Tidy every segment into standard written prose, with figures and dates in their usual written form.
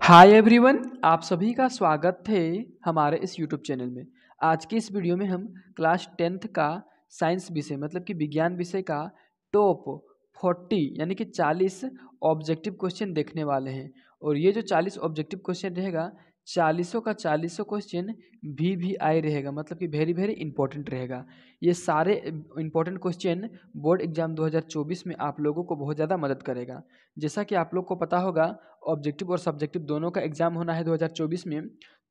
Hi everyone, आप सभी का स्वागत है हमारे इस यूट्यूब चैनल में। आज की इस वीडियो में हम क्लास 10th का साइंस विषय मतलब कि विज्ञान विषय का टॉप 40 यानी कि 40 ऑब्जेक्टिव क्वेश्चन देखने वाले हैं। और ये जो 40 ऑब्जेक्टिव क्वेश्चन रहेगा, 40 का 40 क्वेश्चन VVI रहेगा, मतलब कि वेरी वेरी इंपॉर्टेंट रहेगा। ये सारे इंपॉर्टेंट क्वेश्चन बोर्ड एग्जाम 2024 में आप लोगों को बहुत ज़्यादा मदद करेगा। जैसा कि आप लोग को पता होगा, ऑब्जेक्टिव और सब्जेक्टिव दोनों का एग्जाम होना है 2024 में।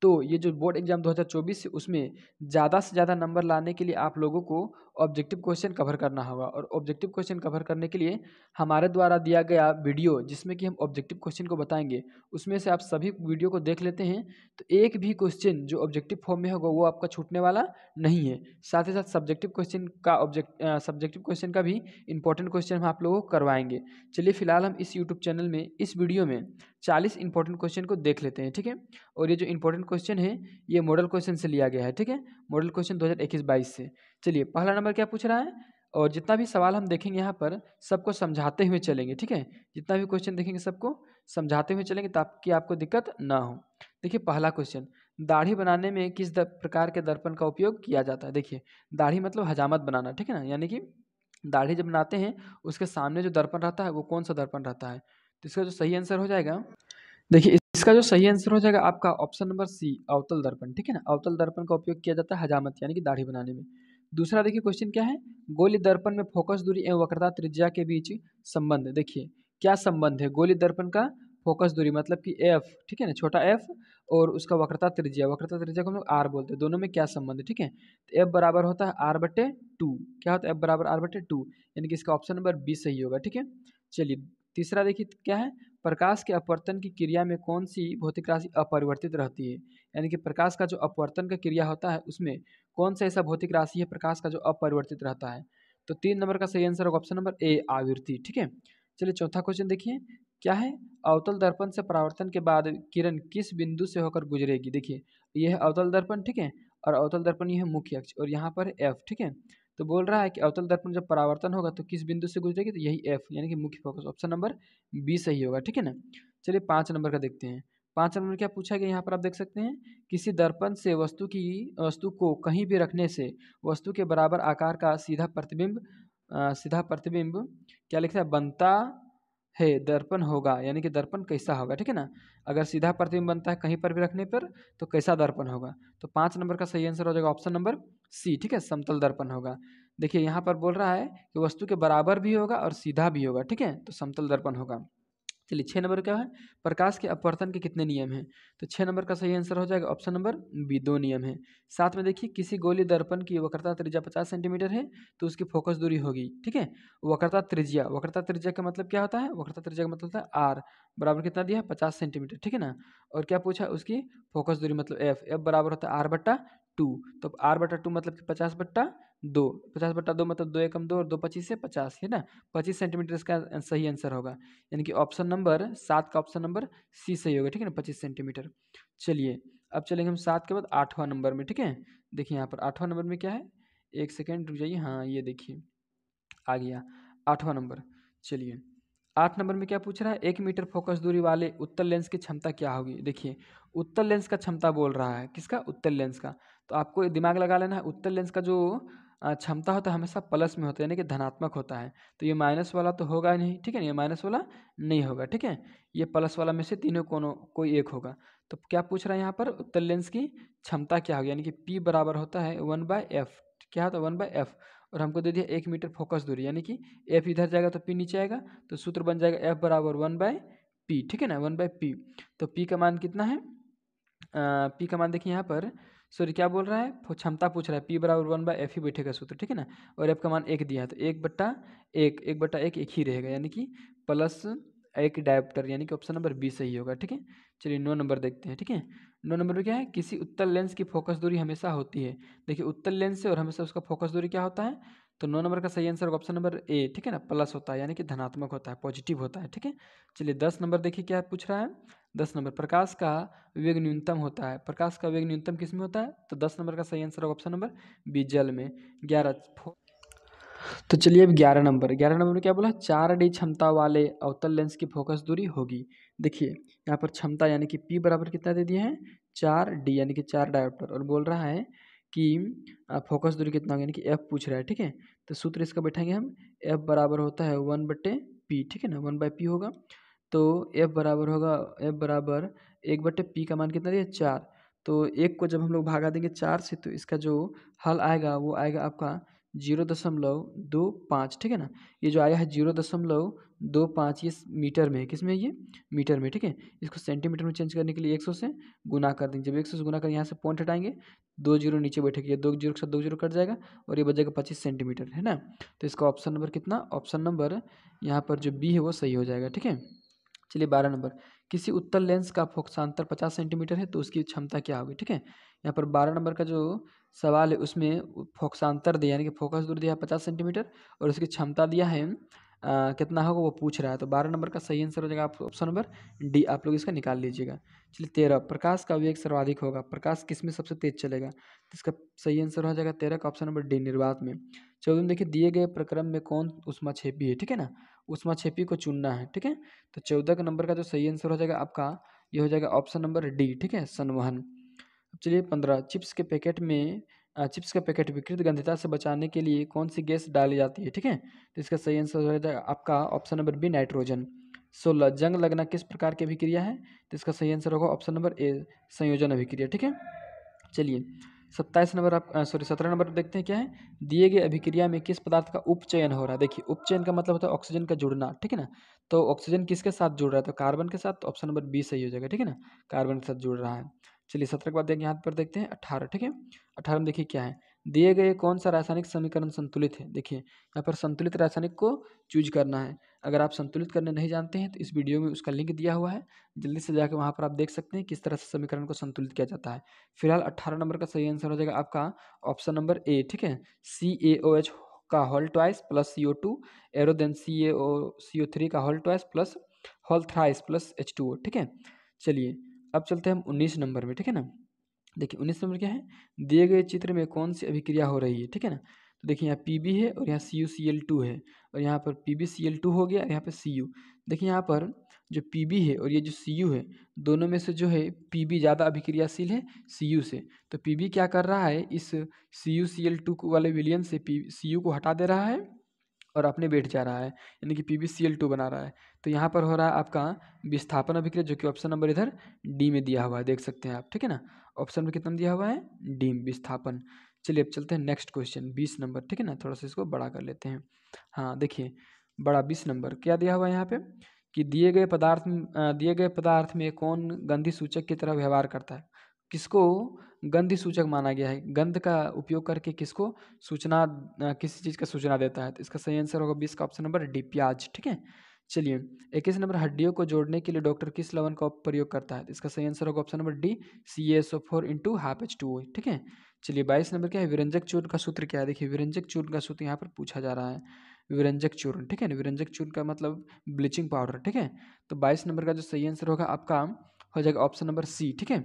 तो ये जो बोर्ड एग्जाम 2024 है उसमें ज़्यादा से ज़्यादा नंबर लाने के लिए आप लोगों को ऑब्जेक्टिव क्वेश्चन कवर करना होगा। और ऑब्जेक्टिव क्वेश्चन कवर करने के लिए हमारे द्वारा दिया गया वीडियो, जिसमें कि हम ऑब्जेक्टिव क्वेश्चन को बताएंगे, उसमें से आप सभी वीडियो को देख लेते हैं तो एक भी क्वेश्चन जो ऑब्जेक्टिव फॉर्म में होगा वो आपका छूटने वाला नहीं है। साथ ही साथ सब्जेक्टिव क्वेश्चन का सब्जेक्टिव क्वेश्चन का भी इंपॉर्टेंट क्वेश्चन हम आप लोगों को करवाएंगे। चलिए फिलहाल हम इस यूट्यूब चैनल में इस वीडियो में 40 इंपॉर्टेंट क्वेश्चन को देख लेते हैं, ठीक है। और ये जो इंपॉर्टेंट क्वेश्चन है ये मॉडल क्वेश्चन से लिया गया है, ठीक है। मॉडल क्वेश्चन 2021-22 से। चलिए पहला नंबर क्या पूछ रहा है, और जितना भी सवाल हम देखेंगे यहाँ पर सबको समझाते हुए चलेंगे, ठीक है। जितना भी क्वेश्चन देखेंगे सबको समझाते हुए चलेंगे ताकि आपको दिक्कत ना हो। देखिए पहला क्वेश्चन, दाढ़ी बनाने में किस प्रकार के दर्पण का उपयोग किया जाता है। देखिए दाढ़ी मतलब हजामत बनाना, ठीक है ना, यानी कि दाढ़ी जब बनाते हैं उसके सामने जो दर्पण रहता है वो कौन सा दर्पण रहता है। तो इसका जो सही आंसर हो जाएगा, देखिए इसका जो सही आंसर हो जाएगा आपका ऑप्शन नंबर सी, अवतल दर्पण, ठीक है ना। अवतल दर्पण का उपयोग किया जाता है हजामत यानी कि दाढ़ी बनाने में। दूसरा देखिए क्वेश्चन क्या है, गोली दर्पण में फोकस दूरी एवं वक्रता त्रिज्या के बीच संबंध। देखिए क्या संबंध है, गोली दर्पण का फोकस दूरी मतलब कि एफ, ठीक है ना, छोटा एफ, और उसका वक्रता त्रिज्या को हम लोग आर बोलते हैं, दोनों में क्या संबंध है, ठीक है। तो एफ बराबर होता है आर बटे टू। क्या होता है, एफ बराबर आर बटे टू, यानी कि इसका ऑप्शन नंबर बी सही होगा, ठीक है। चलिए तीसरा देखिए क्या है, प्रकाश के अपवर्तन की क्रिया में कौन सी भौतिक राशि अपरिवर्तित रहती है। यानी कि प्रकाश का जो अपवर्तन का क्रिया होता है उसमें कौन सा ऐसा भौतिक राशि है प्रकाश का जो अपरिवर्तित रहता है। तो 3 नंबर का सही आंसर होगा ऑप्शन नंबर ए, आवृत्ति, ठीक है। चलिए चौथा क्वेश्चन देखिए क्या है, अवतल दर्पण से परावर्तन के बाद किरण किस बिंदु से होकर गुजरेगी। देखिए यह है अवतल दर्पण, ठीक है, और अवतल दर्पण यह है मुख्य अक्ष, और यहाँ पर एफ, ठीक है। तो बोल रहा है कि अवतल दर्पण जब परावर्तन होगा तो किस बिंदु से गुजरेगी, तो यही एफ यानी कि मुख्य फोकस, ऑप्शन नंबर बी सही होगा, ठीक है ना। चलिए 5 नंबर का देखते हैं। 5 नंबर क्या पूछा गया यहाँ पर आप देख सकते हैं, किसी दर्पण से वस्तु को कहीं भी रखने से वस्तु के बराबर आकार का सीधा प्रतिबिंब क्या लिखा है, बनता है, दर्पण होगा, यानी कि दर्पण कैसा होगा, ठीक है ना। अगर सीधा प्रतिबिंब बनता है कहीं पर भी रखने पर तो कैसा दर्पण होगा। तो 5 नंबर का सही आंसर हो जाएगा ऑप्शन नंबर सी, ठीक है, समतल दर्पण होगा। देखिए यहाँ पर बोल रहा है कि वस्तु के बराबर भी होगा और सीधा भी होगा, ठीक है, तो समतल दर्पण होगा। चलिए 6 नंबर क्या है, प्रकाश के अपवर्तन के कितने नियम हैं। तो 6 नंबर का सही आंसर हो जाएगा ऑप्शन नंबर बी, 2 नियम है। साथ में देखिए किसी गोली दर्पण की वक्रता त्रिज्या 50 सेंटीमीटर है तो उसकी फोकस दूरी होगी, ठीक है। वक्रता त्रिज्या का मतलब क्या होता है, वक्रता त्रिज्या का मतलब होता है आर, बराबर कितना दिया है 50 सेंटीमीटर, ठीक है ना। और क्या पूछा, उसकी फोकस दूरी मतलब एफ बराबर होता है आर बट्टा टू। तो आर बट्टा टू मतलब कि 50/2, 50/2 मतलब 2 × 2 और 2 × 25 है ना, 25 सेंटीमीटर इसका सही आंसर होगा, यानी कि ऑप्शन नंबर 7 का ऑप्शन नंबर सी सही होगा, ठीक है ना, 25 सेंटीमीटर। चलिए अब चलेंगे हम 7 के बाद 8वां नंबर में, ठीक है। देखिए यहाँ पर 8वां नंबर में क्या है, एक सेकेंड रुक जाइए, हाँ ये देखिए आ गया 8वां नंबर। चलिए 8 नंबर में क्या पूछ रहा है, 1 मीटर फोकस दूरी वाले उत्तल लेंस की क्षमता क्या होगी। देखिए उत्तल लेंस का क्षमता बोल रहा है, किसका, उत्तल लेंस का। तो आपको दिमाग लगा लेना है, उत्तल लेंस का जो क्षमता होता है हमेशा प्लस में होता है, यानी कि धनात्मक होता है। तो ये माइनस वाला तो होगा नहीं, ठीक है ना, ये माइनस वाला नहीं होगा, ठीक है। ये प्लस वाला में से तीनों कोई एक होगा। तो क्या पूछ रहा है यहाँ पर, उत्तल लेंस की क्षमता क्या होगी, यानी कि P बराबर होता है 1/f। क्या होता है 1/f, और हमको दे दिया 1 मीटर फोकस दूरी, यानी कि एफ इधर जाएगा तो पी नीचे आएगा, तो सूत्र बन जाएगा एफ बराबर 1/p, ठीक है ना, 1/p। तो पी का मान कितना है, पी का मान देखिए यहाँ पर, सॉरी क्या बोल रहा है, क्षमता पूछ रहा है, पी बराबर 1/f ही बैठेगा सूत्र, ठीक है ना। और एफ का मान 1 दिया है तो 1/1 एक ही रहेगा, यानी कि +1 डायोप्टर, यानी कि ऑप्शन नंबर बी सही होगा, ठीक है। चलिए 9 नंबर देखते हैं, ठीक है। 9 नंबर में क्या है, किसी उत्तल लेंस की फोकस दूरी हमेशा होती है। देखिए उत्तल लेंस से और हमेशा उसका फोकस दूरी क्या होता है, तो 9 नंबर का सही आंसर ऑप्शन नंबर ए, ठीक है ना, प्लस होता है, यानी कि धनात्मक होता है, पॉजिटिव होता है, ठीक है। चलिए 10 नंबर देखिए क्या पूछ रहा है, 10 नंबर, प्रकाश का वेग न्यूनतम होता है, प्रकाश का वेग न्यूनतम किस में होता है, तो 10 नंबर का सही आंसर होगा ऑप्शन नंबर बी, जल में। 11, तो चलिए अब 11 नंबर में क्या बोला, 4D क्षमता वाले अवतल लेंस की फोकस दूरी होगी। देखिए यहाँ पर क्षमता यानी कि P बराबर कितना दे दिए हैं 4D यानी कि 4 डायोप्टर, और बोल रहा है कि फोकस दूरी कितना होगा यानी कि F पूछ रहा है। ठीक है, तो सूत्र इसका बैठाएंगे हम, F बराबर होता है 1/P। ठीक है ना, 1/P होगा, तो F बराबर होगा, F बराबर 1/P का मान कितना दिया 4। तो एक को जब हम लोग भागा देंगे 4 से तो इसका जो हल आएगा वो आएगा आपका 0.25। ठीक है ना, ये जो आया है 0.25 ये मीटर में है, किस में, ये मीटर में। ठीक है, इसको सेंटीमीटर में चेंज करने के लिए 100 से गुना कर देंगे। जब 100 से गुना कर यहाँ से पॉइंट हटाएंगे, 2 जीरो नीचे बैठेगी, ये 2 जीरो के साथ 2 जीरो कट जाएगा और ये बचेगा 25 सेंटीमीटर, है ना। तो इसका ऑप्शन नंबर कितना, ऑप्शन नंबर यहाँ पर जो बी है वो सही हो जाएगा। ठीक है, चलिए 12 नंबर, किसी उत्तल लेंस का फोकसांतर 50 सेंटीमीटर है तो उसकी क्षमता क्या होगी। ठीक है, यहाँ पर 12 नंबर का जो सवाल है उसमें फोकसांतर दिया यानी कि फोकस दूरी दिया है 50 सेंटीमीटर और उसकी क्षमता दिया है कितना होगा वो पूछ रहा है। तो 12 नंबर का सही आंसर हो जाएगा आप ऑप्शन नंबर डी, आप लोग इसका निकाल लीजिएगा। चलिए 13, प्रकाश का वेग सर्वाधिक होगा, प्रकाश किस में सबसे तेज चलेगा, तो इसका सही आंसर हो जाएगा 13 का ऑप्शन नंबर डी, निर्वात में। 14 में देखिए, दिए गए प्रक्रम में कौन ऊष्माक्षेपी है। ठीक है ना, ऊष्माक्षेपी को चुनना है। ठीक है, तो 14 का नंबर का जो सही आंसर हो जाएगा आपका ये हो जाएगा ऑप्शन नंबर डी। ठीक है, संवहन। अब चलिए 15, चिप्स के पैकेट विकृत गंधिता से बचाने के लिए कौन सी गैस डाली जाती है। ठीक है, तो इसका सही आंसर हो जाएगा आपका ऑप्शन नंबर बी, नाइट्रोजन। 16, जंग लगना किस प्रकार की अभिक्रिया है, तो इसका सही आंसर होगा ऑप्शन नंबर ए, संयोजन अभिक्रिया। ठीक है, चलिए 27 नंबर आप 17 नंबर देखते हैं क्या है, दिए गए अभिक्रिया में किस पदार्थ का उपचयन हो रहा है। देखिए उपचयन का मतलब होता है ऑक्सीजन का जुड़ना। ठीक है ना, तो ऑक्सीजन किसके साथ जुड़ रहा है, तो कार्बन के साथ, तो ऑप्शन नंबर बी सही हो जाएगा। ठीक है ना, कार्बन के साथ जुड़ रहा है। चलिए 17 के बाद देखिए यहाँ पर देखते हैं 18। ठीक है, 18 में देखिए क्या है, दिए गए कौन सा रासायनिक समीकरण संतुलित है। देखिए यहाँ पर संतुलित रासायनिक को चूज करना है। अगर आप संतुलित करने नहीं जानते हैं तो इस वीडियो में उसका लिंक दिया हुआ है, जल्दी से जाकर वहाँ पर आप देख सकते हैं किस तरह से समीकरण को संतुलित किया जाता है। फिलहाल 18 नंबर का सही आंसर हो जाएगा आपका ऑप्शन नंबर ए। ठीक है, CaOH का whole twice plus CO2 arrow then CO3 का whole twice plus whole thrice plus H2O। ठीक है, चलिए अब चलते हैं हम 19 नंबर में। ठीक है ना, देखिए 19 नंबर क्या है, दिए गए चित्र में कौन सी अभिक्रिया हो रही है। ठीक है ना, तो देखिए यहाँ Pb है और यहाँ CuCl2 है और यहाँ पर PbCl2 हो गया और यहाँ पर Cu। देखिए यहाँ पर जो Pb है और ये जो Cu है, दोनों में से जो है Pb ज़्यादा अभिक्रियाशील है Cu से। तो Pb क्या कर रहा है, इस CuCl2 वाले विलयन से Cu को हटा दे रहा है और अपने बैठ जा रहा है, यानी कि PbCl2 बना रहा है। तो यहाँ पर हो रहा है आपका विस्थापन अभिक्रिया, जो कि ऑप्शन नंबर इधर डी में दिया हुआ है, देख सकते हैं आप। ठीक है ना, ऑप्शन में कितना दिया हुआ है, डी, विस्थापन। चलिए अब चलते हैं नेक्स्ट क्वेश्चन 20 नंबर। ठीक है ना, थोड़ा सा इसको बड़ा कर लेते हैं। हाँ देखिए बड़ा 20 नंबर क्या दिया हुआ है यहाँ पे, कि दिए गए पदार्थ में कौन गंधि सूचक की तरह व्यवहार करता है। किसको गंधि सूचक माना गया है, गंध का उपयोग करके किसको सूचना, किसी चीज़ का सूचना देता है। तो इसका सही आंसर होगा 20 का ऑप्शन नंबर डी, प्याज। ठीक है, चलिए 21 नंबर, हड्डियों को जोड़ने के लिए डॉक्टर किस लवण का प्रयोग करता है। तो इसका सही आंसर होगा option number D, CaSO4 into half H2O। ठीक है, चलिए 22 नंबर क्या है, विरंजक चूर्ण का सूत्र क्या है। देखिए विरंजक चूर्ण का सूत्र यहाँ पर पूछा जा रहा है, विरंजक चूर्ण। ठीक है ना, विरंजक चूर्ण का मतलब ब्लीचिंग पाउडर। ठीक है, तो 22 नंबर का जो सही आंसर होगा आपका हो जाएगा ऑप्शन नंबर सी। ठीक है,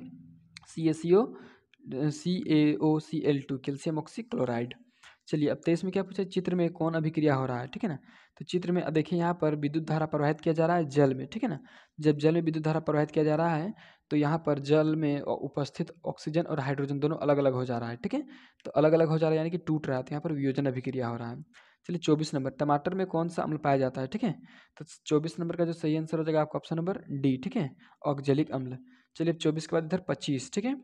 CaCO CaOCl2, कैल्शियम ऑक्सीक्लोराइड। चलिए अब 23 में क्या पूछा, चित्र में कौन अभिक्रिया हो रहा है। ठीक है ना, तो चित्र में देखिए यहाँ पर विद्युत धारा प्रवाहित किया जा रहा है जल में। ठीक है ना, जब जल में विद्युत धारा प्रवाहित किया जा रहा है तो यहाँ पर जल में उपस्थित ऑक्सीजन और हाइड्रोजन दोनों अलग अलग हो जा रहा है। ठीक है, तो अलग अलग हो जा रहा है यानी कि टूट रहा है, तो यहाँ पर वियोजन अभिक्रिया हो रहा है। चलिए 24 नंबर, टमाटर में कौन सा अम्ल पाया जाता है। ठीक है, तो 24 नंबर का जो सही आंसर हो जाएगा आपका ऑप्शन नंबर डी। ठीक है, ऑक्जेलिक अम्ल। चलिए अब 24 के बाद इधर 25। ठीक है,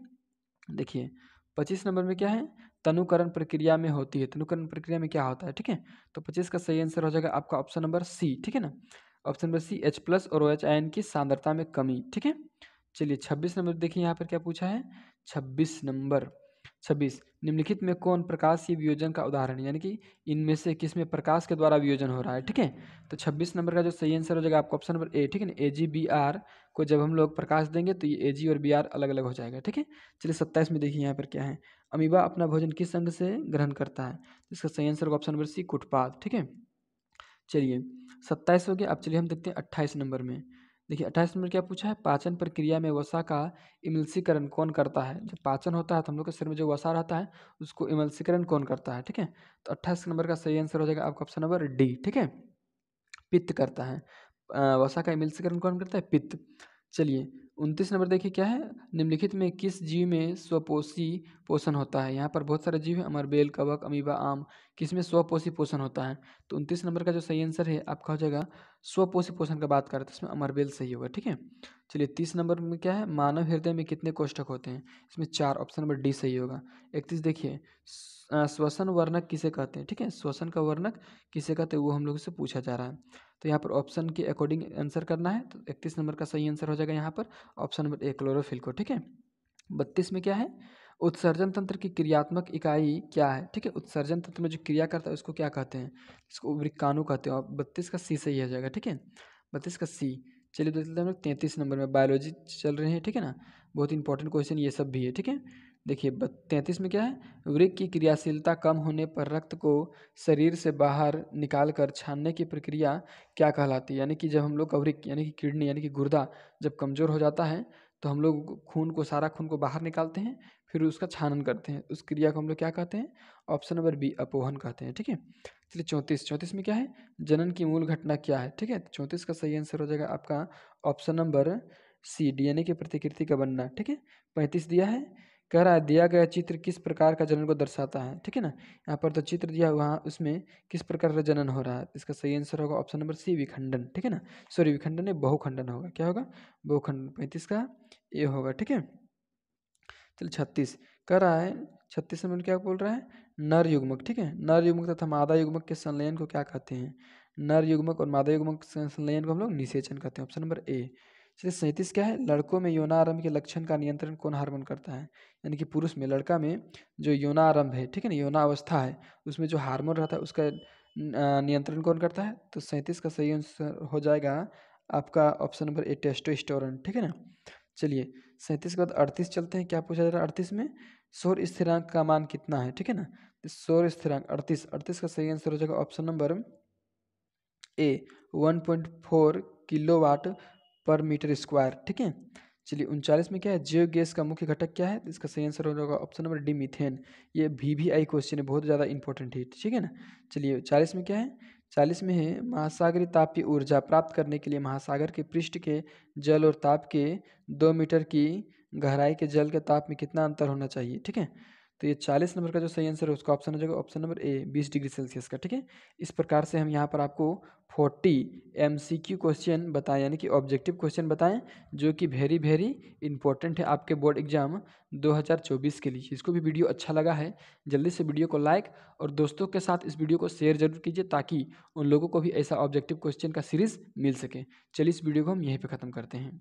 देखिए 25 नंबर में क्या है, तनुकरण प्रक्रिया में होती है, तनुकरण प्रक्रिया में क्या होता है। ठीक है, तो 25 का सही आंसर हो जाएगा आपका ऑप्शन नंबर सी। ठीक है ना, ऑप्शन नंबर सी, H+ और OH आयन की सांद्रता में कमी। ठीक है, चलिए 26 नंबर देखिए यहाँ पर क्या पूछा है, 26 नंबर, 26, निम्नलिखित में कौन प्रकाशीय वियोजन का उदाहरण है, यानी कि इनमें से किस में प्रकाश के द्वारा वियोजन हो रहा है। ठीक है, तो 26 नंबर का जो सही आंसर हो जाएगा आपका ऑप्शन नंबर ए। ठीक है ना, AgBr को जब हम लोग प्रकाश देंगे तो ये Ag और Br अलग अलग हो जाएगा। ठीक है, चलिए 27 में देखिए यहाँ पर क्या है, अमीबा अपना भोजन किस अंग से ग्रहण करता है। इसका सही आंसर होगा ऑप्शन नंबर सी, कुटपाद। ठीक है, चलिए 27 हो गया। अब चलिए हम देखते हैं 28 नंबर में। देखिए 28 नंबर क्या पूछा है, पाचन प्रक्रिया में वसा का इमल्सीकरण कौन करता है। जब पाचन होता है तो हम लोग के शरीर में जो वसा रहता है उसको इमल्सीकरण कौन करता है। ठीक है, तो 28 नंबर का सही आंसर हो जाएगा आपका ऑप्शन नंबर डी। ठीक है, पित्त करता है, वसा का मिलसीकरण कौन करता है? पित्त। चलिए 29 नंबर देखिए क्या है, निम्नलिखित में किस जीव में स्वपोषी पोषण होता है? यहाँ पर बहुत सारे जीव है, अमरबेल, कवक, अमीबा, आम, किसमें स्वपोषी पोषण होता है? तो 29 नंबर का जो सही आंसर है आपका हो जाएगा स्वपोषी पोषण का बात करें तो इसमें अमरबेल सही होगा, ठीक है। चलिए 30 नंबर में क्या है, मानव हृदय में कितने कोष्ठक होते हैं? इसमें 4, ऑप्शन नंबर डी सही होगा। 31 देखिए, श्वसन वर्णक किसे कहते हैं? ठीक है, श्वसन का वर्णक किसे कहते हैं वो हम लोग से पूछा जा रहा है। तो यहाँ पर ऑप्शन के अकॉर्डिंग आंसर करना है, तो 31 नंबर का सही आंसर हो जाएगा यहाँ पर ऑप्शन नंबर ए, क्लोरोफिल को, ठीक है। 32 में क्या है, उत्सर्जन तंत्र की क्रियात्मक इकाई क्या है? ठीक है, उत्सर्जन तंत्र में जो क्रिया करता है उसको क्या कहते हैं? इसको वृक्काणु कहते हैं, और 32 का सी सही हो जाएगा, ठीक है, 32 का सी। चलिए देख लेते हैं हम लोग 33 नंबर में, बायोलॉजी चल रहे हैं, ठीक है ना, बहुत इंपॉर्टेंट क्वेश्चन ये सब भी है, ठीक है। देखिए 33 में क्या है, वृक्क की क्रियाशीलता कम होने पर रक्त को शरीर से बाहर निकाल कर छानने की प्रक्रिया क्या कहलाती है? यानी कि जब हम लोग का वृक्क यानी कि किडनी यानी कि गुर्दा जब कमज़ोर हो जाता है तो हम लोग सारा खून को बाहर निकालते हैं, फिर उसका छानन करते हैं, उस क्रिया को हम लोग क्या कहते हैं? ऑप्शन नंबर बी, अपोहन कहते हैं, ठीक है। चलिए 34 में क्या है, जनन की मूल घटना क्या है? ठीक है, 34 का सही आंसर हो जाएगा आपका ऑप्शन नंबर सी, डीएनए की प्रतिकृति का बनना, ठीक है। 35 दिया है, कह रहा है दिया गया चित्र किस प्रकार का जनन को दर्शाता है? ठीक है ना, यहाँ पर तो चित्र दिया हुआ है, उसमें किस प्रकार का जनन हो रहा है? इसका सही आंसर होगा ऑप्शन नंबर सी, विखंडन, ठीक है ना, सॉरी विखंडन नहीं, बहुखंडन होगा, क्या होगा? बहुखंडन। 35 का ए होगा, ठीक है। चलिए 36 कह रहा है, 36 में क्या बोल रहा है, नर युग्मक, ठीक है, नर युग्मक तथा मादा युग्मक के संलयन को क्या कहते हैं? नर युग्मक और मादा युग्मक के संलयन को हम लोग निषेचन कहते हैं, ऑप्शन नंबर ए। चलिए 37 क्या है, लड़कों में यौनारंभ के लक्षण का नियंत्रण कौन हार्मोन करता है? यानी कि पुरुष में, लड़का में जो यौनारंभ है, ठीक है ना, यौनावस्था है, उसमें जो हार्मोन रहता है उसका नियंत्रण कौन करता है? तो 37 का सही आंसर हो जाएगा आपका ऑप्शन नंबर ए, टेस्टोस्टेरोन, ठीक है ना। चलिए 37 के बाद 38 चलते हैं, क्या पूछा जा रहा है 38 में, सौर स्थिरांक का मान कितना है? ठीक है ना, तो सौर स्थिरांक 38 का सही आंसर हो जाएगा ऑप्शन नंबर ए, 1.4 किलोवाट पर मीटर स्क्वायर, ठीक है। चलिए 39 में क्या है, जैव गैस का मुख्य घटक क्या है? इसका सही आंसर हो जाएगा ऑप्शन नंबर डी, मीथेन। ये VVI क्वेश्चन है, बहुत ज़्यादा इंपॉर्टेंट है, ठीक है ना। चलिए 40 में क्या है, 40 में है, महासागरीय तापीय ऊर्जा प्राप्त करने के लिए महासागर के पृष्ठ के जल और ताप के 2 मीटर की गहराई के जल के ताप में कितना अंतर होना चाहिए? ठीक है, तो ये 40 नंबर का जो सही आंसर है उसका ऑप्शन हो जाएगा option number A, 20 degree Celsius का, ठीक है। इस प्रकार से हम यहाँ पर आपको 40 MCQ क्वेश्चन बताएं, यानी कि ऑब्जेक्टिव क्वेश्चन बताएं, जो कि वेरी वेरी इंपॉर्टेंट है आपके बोर्ड एग्जाम 2024 के लिए। इसको भी वीडियो अच्छा लगा है, जल्दी से वीडियो को लाइक और दोस्तों के साथ इस वीडियो को शेयर जरूर कीजिए, ताकि उन लोगों को भी ऐसा ऑब्जेक्टिव क्वेश्चन का सीरीज मिल सके। चलिए इस वीडियो को हम यहीं पे ख़त्म करते हैं।